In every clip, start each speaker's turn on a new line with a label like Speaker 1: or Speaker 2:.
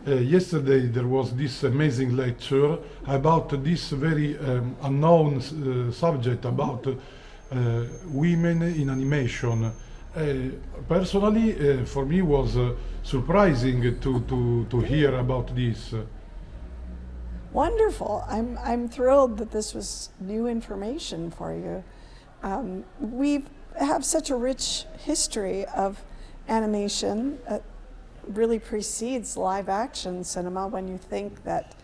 Speaker 1: Yesterday there was this amazing lecture about this very unknown subject about women in animation. Personally, for me was surprising to hear about this.
Speaker 2: Wonderful. I'm thrilled that this was new information for you. We have such a rich history of animation. Really precedes live action cinema when you think that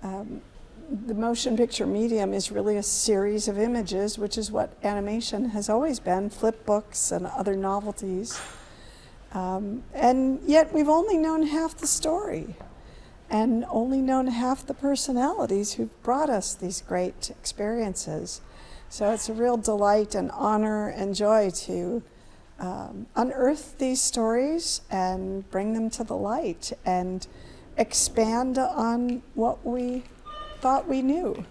Speaker 2: the motion picture medium is really a series of images, which is what animation has always been, flip books and other novelties. And yet we've only known half the story and only known half the personalities who've brought us these great experiences. So it's a real delight and honor and joy to unearth these stories and bring them to the light and expand on what we thought we knew.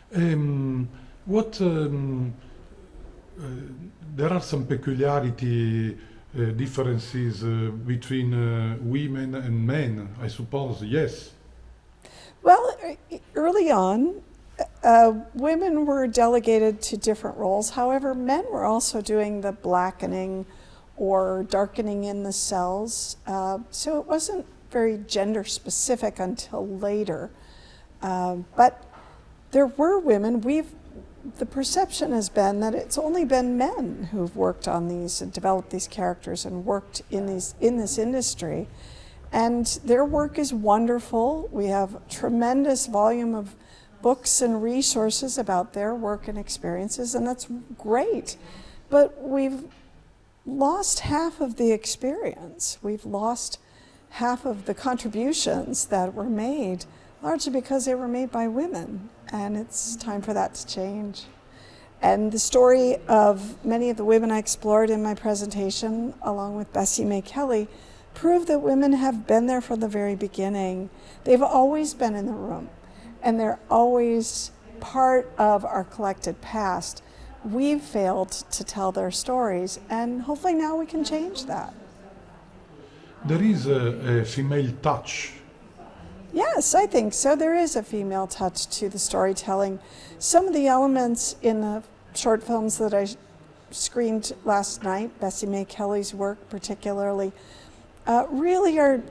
Speaker 1: There are some peculiarity differences between women and men, I suppose, yes?
Speaker 2: Well, early on, women were delegated to different roles. However, men were also doing the blackening or darkening in the cells. So it wasn't very gender specific until later. But there were women. The perception has been that it's only been men who've worked on these and developed these characters and worked in this industry. And their work is wonderful. We have a tremendous volume of books and resources about their work and experiences, and that's great. But we've lost half of the experience. We've lost half of the contributions that were made, largely because they were made by women, and it's time for that to change. And the story of many of the women I explored in my presentation, along with Bessie Mae Kelley, prove that women have been there from the very beginning. They've always been in the room, and they're always part of our collected past. We've failed to tell their stories, and hopefully now we can change that.
Speaker 1: There is a female touch.
Speaker 2: Yes, I think so. There is a female touch to the storytelling. Some of the elements in the short films that I screened last night, Bessie Mae Kelley's work particularly, really are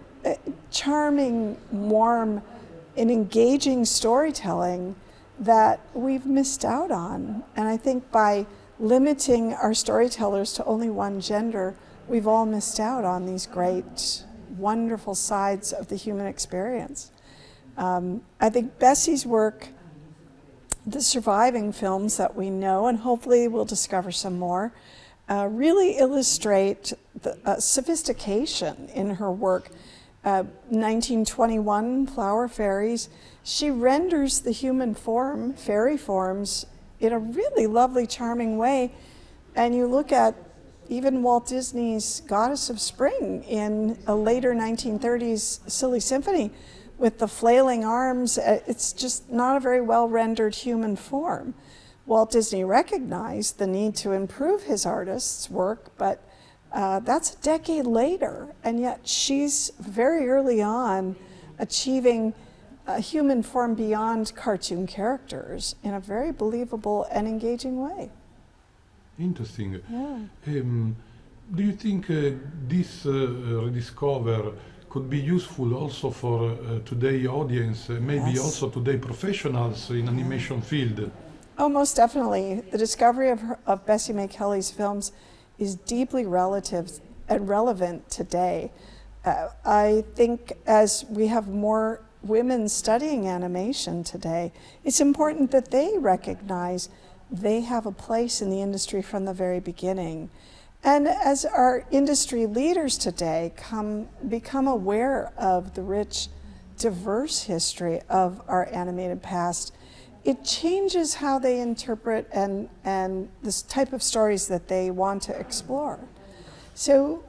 Speaker 2: charming, warm, and engaging storytelling that we've missed out on. And I think by limiting our storytellers to only one gender, we've all missed out on these great, wonderful sides of the human experience. I think Bessie's work, the surviving films that we know, and hopefully we'll discover some more, really illustrate the sophistication in her work 1921, Flower Fairies, she renders the human form, fairy forms, in a really lovely, charming way. And you look at even Walt Disney's Goddess of Spring in a later 1930s Silly Symphony with the flailing arms. It's just not a very well rendered human form. Walt Disney recognized the need to improve his artists' work, but that's a decade later, and yet she's very early on achieving a human form beyond cartoon characters in a very believable and engaging way.
Speaker 1: Interesting.
Speaker 2: Yeah.
Speaker 1: Do you think this rediscover could be useful also for today audience, maybe
Speaker 2: Yes.
Speaker 1: also today professionals in animation field?
Speaker 2: Oh, most definitely. The discovery of Bessie Mae Kelley's films is deeply relative and relevant today. I think as we have more women studying animation today, it's important that they recognize they have a place in the industry from the very beginning. And as our industry leaders today become aware of the rich, diverse history of our animated past, it changes how they interpret and this type of stories that they want to explore. So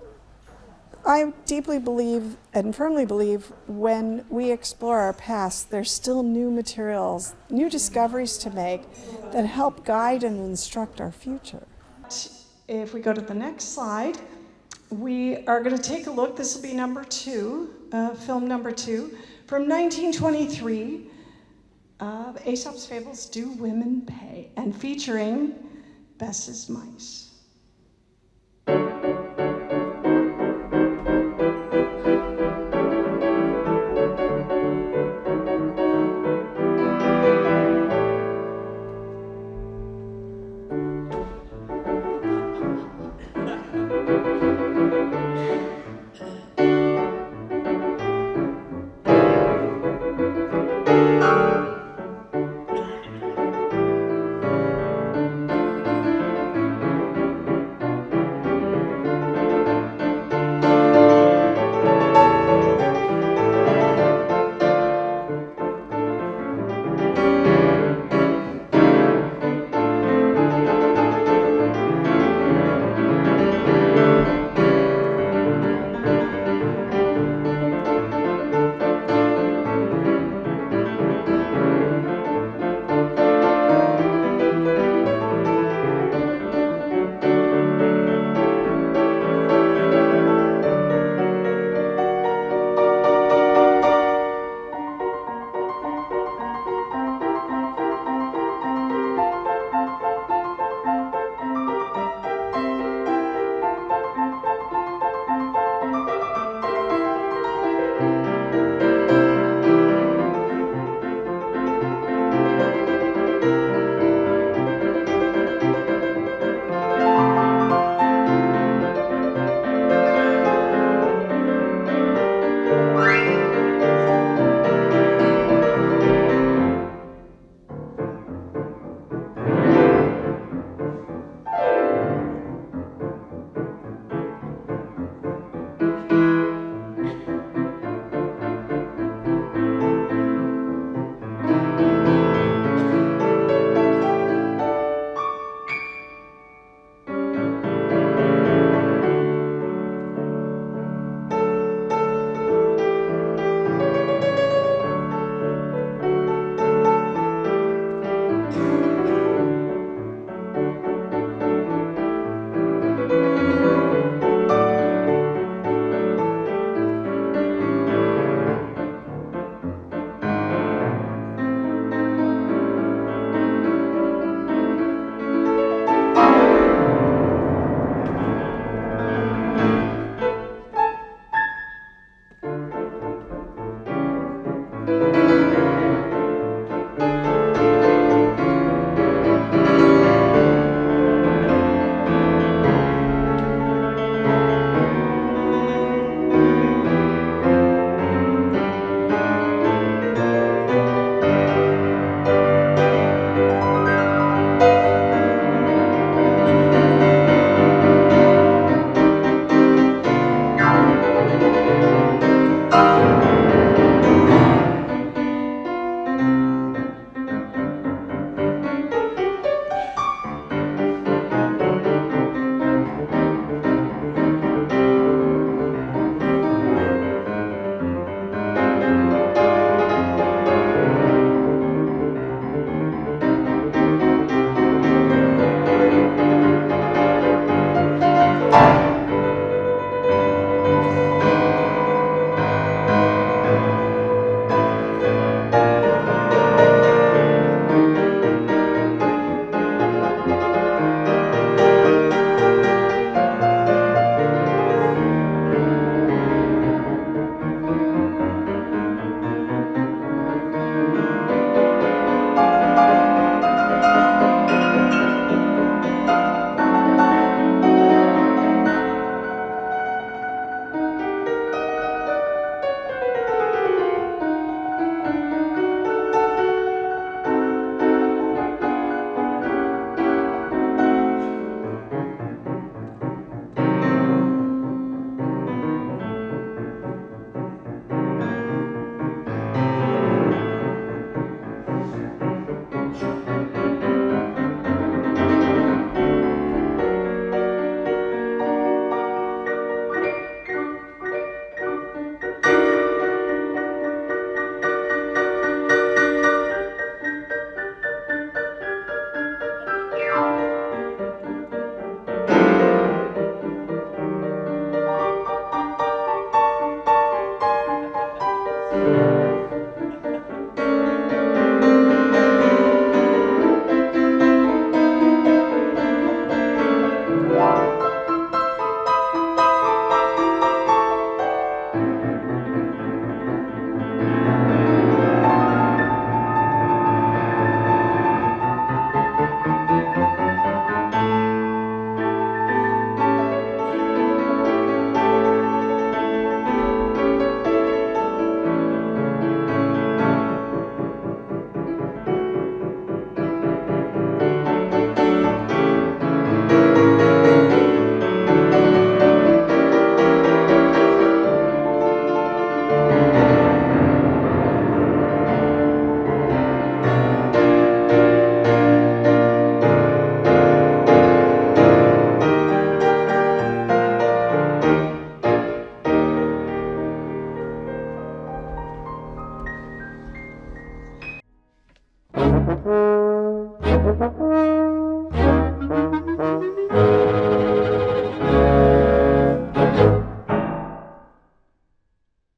Speaker 2: I deeply believe and firmly believe when we explore our past, there's still new materials, new discoveries to make that help guide and instruct our future. If we go to the next slide, we are going to take a look. This will be number 2, film number 2, from 1923. Aesop's Fables, Do Women Pay? And featuring Bess's Mice.